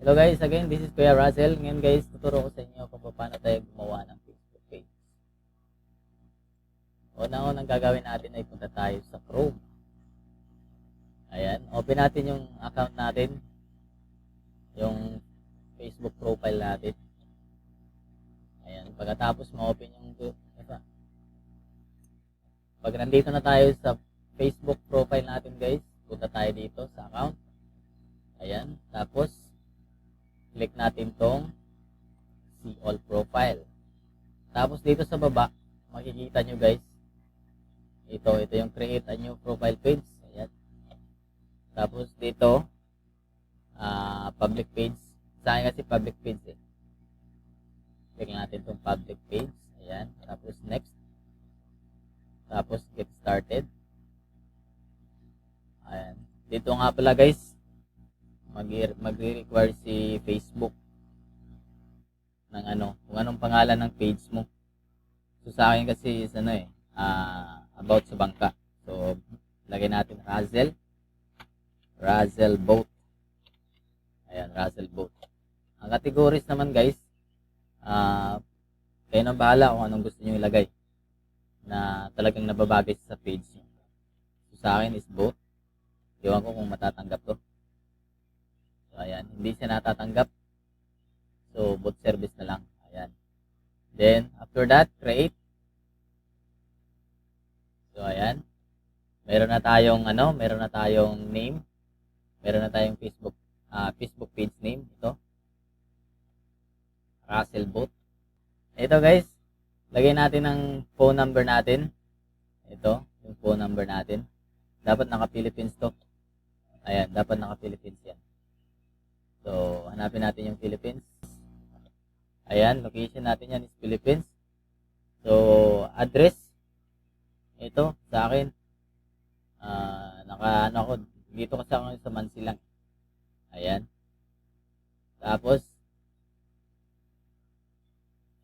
Hello guys, again, this is Kuya Russell. Ngayon guys, tuturo ko sa inyo kung paano tayo gumawa ng Facebook page. Unang gagawin natin ay punta tayo sa Chrome. Ayan, open natin yung account natin, yung Facebook profile natin. Ayan, pagkatapos ma-open yung pag nandito na tayo sa Facebook profile natin guys, punta tayo dito sa account. Ayan, tapos click natin tong see all profile. Tapos dito sa baba, makikita nyo guys, ito yung create a new profile page. Ayan. Tapos dito, public page. Sa akin kasi public page eh. Click natin tong public page. Ayan. Tapos next. Tapos get started. Ayan. Dito nga pala guys, magre-require si Facebook ng kung anong pangalan ng page mo. So sa akin kasi is about sa bangka. So lagay natin Russell Boat. Ayan, Russell Boat. Ang categories naman guys, kayo nang bahala kung anong gusto niyo ilagay na talagang nababagay sa page niyo. So sa akin is boat. Ewan ko kung matatanggap to. So, ayan. Hindi siya natatanggap. So, boot service na lang. Ayan. Then, after that, create. So, ayan. Meron na tayong name. Meron na tayong Facebook page name. Ito. Russell Boat. Ito guys. Lagay natin ang phone number natin. Ito. Yung phone number natin. Dapat naka-Philippines to. Ayan. Dapat naka-Philippines yan. So, hanapin natin yung Philippines. Ayan, location natin yan is Philippines. So, address. Ito, sa akin. Dito kasi ako sa Mansilang. Ayan. Tapos,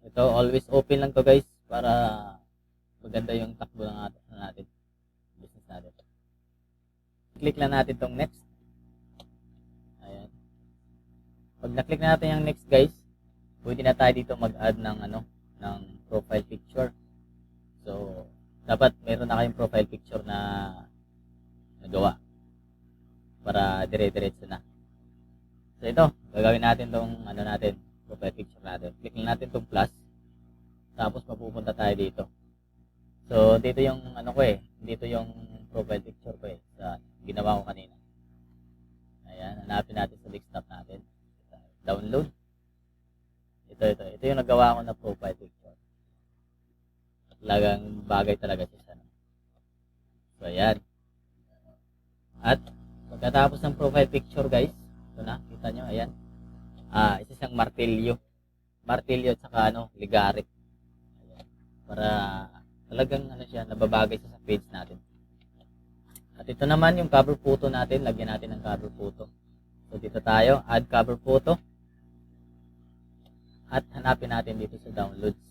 ito, always open lang to guys para maganda yung takbo ng natin. Business natin. Click lang natin tong next. Ayan. Pag na-click natin yung next guys, pwede na tayo dito mag-add ng profile picture. So, dapat meron na kayong profile picture na nagawa para dire-diretso na. So, ito, gagawin natin tong profile picture natin. Click lang natin tong plus. Tapos mapupunta tayo dito. So, dito yung dito yung profile picture ko sa ginawa ko kanina. Ayan, hanapin natin sa desktop natin. Download. Ito yung nagawa ko na profile picture. Talagang bagay talaga siya. So, ayan. At, pagkatapos ng profile picture, guys, ito na, kita nyo, ayan. Isa siyang martilyo. Martilyo at saka, ligarik. Ayan. Para, talagang, siya, nababagay siya sa page natin. At ito naman yung cover photo natin. Lagyan natin ng cover photo. So, dito tayo, add cover photo. At hanapin natin dito sa downloads.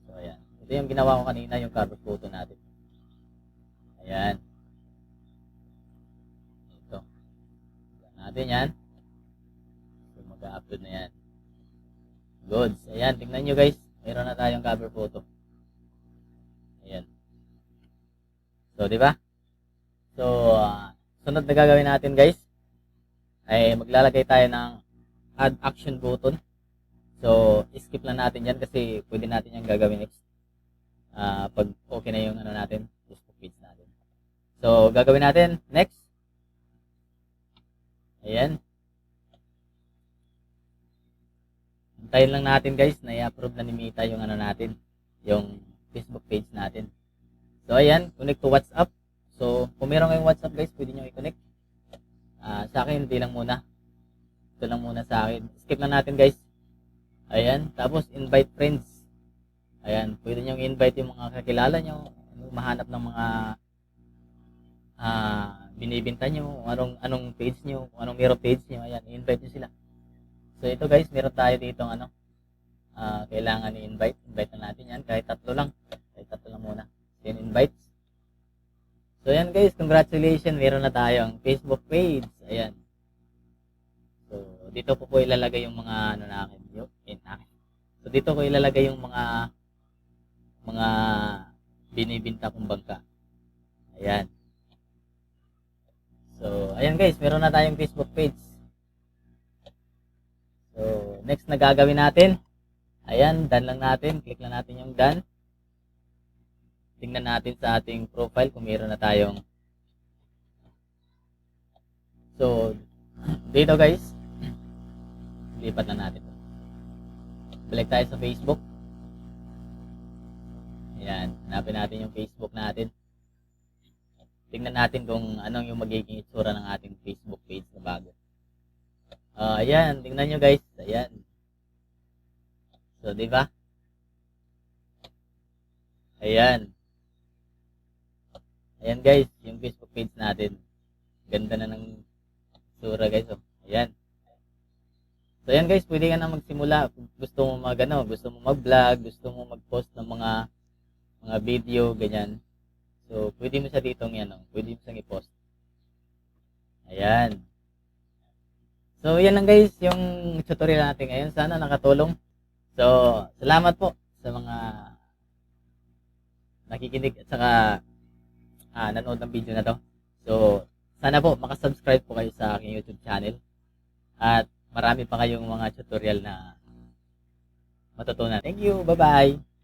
So, ayan. Ito yung ginawa ko kanina, yung cover photo natin. Ayan. Ito. Ayan natin yan. So, mag-upload na yan. Goods. Ayan, tingnan nyo guys. Mayroon na tayong cover photo. Ayan. So, di ba? So, sunod na gagawin natin guys, ay maglalagay tayo ng add action button. So, skip lang natin yan kasi pwede natin yan gagawin next. Pag okay na yung natin, Facebook page natin. So, gagawin natin next. Ayan. Hintayin lang natin guys na i-approve na ni Mita yung natin, yung Facebook page natin. So, ayan, connect to WhatsApp. So, kung meron kayong WhatsApp guys, pwede nyo i-connect. Sa akin, hindi lang muna. Ito lang muna sa akin. Skip na natin guys. Ayan. Tapos, invite friends. Ayan. Pwede nyo invite yung mga kakilala nyo. Mahanap ng mga binibinta nyo. Anong page nyo. Kung anong meron page nyo. Ayan. I-invite nyo sila. So, ito guys. Meron tayo dito kailangan i-invite. Invite na natin yan. Kahit tatlo lang. Muna. Then, invite. So, ayan guys, congratulations, meron na tayong Facebook page. Ayan. So, So, dito po ilalagay yung mga ano natin, yung akin. So, dito ko ilalagay yung mga binibinta kong bangka. Ayan. So, ayan guys, meron na tayong Facebook page. So, next na gagawin natin, ayan, done lang natin. Click lang natin yung done. Tingnan natin sa ating profile kung meron na tayong. So, dito guys, lipat na natin. Balik tayo sa Facebook. Ayan, hanapin natin yung Facebook natin. Tingnan natin kung anong yung magiging itsura ng ating Facebook page na bago. Ayan, tingnan nyo guys. Ayan. So, di ba? Ayan. Ayan guys, yung Facebook page natin. Ganda na ng itsura guys. Oh. Ayan. So, ayan guys, pwede ka na magsimula. Kung gusto mo gusto mo mag-vlog, gusto mo mag-post ng mga video, ganyan. So, pwede mo siya dito pwede mo siyang i-post. Ayan. So, yan lang guys, yung tutorial natin ngayon. Sana nakatulong. So, salamat po sa mga nakikinig at saka nanood ng video na to. So, sana po makasubscribe po kayo sa aking YouTube channel. At marami pa kayong mga tutorial na matutunan. Thank you. Bye-bye.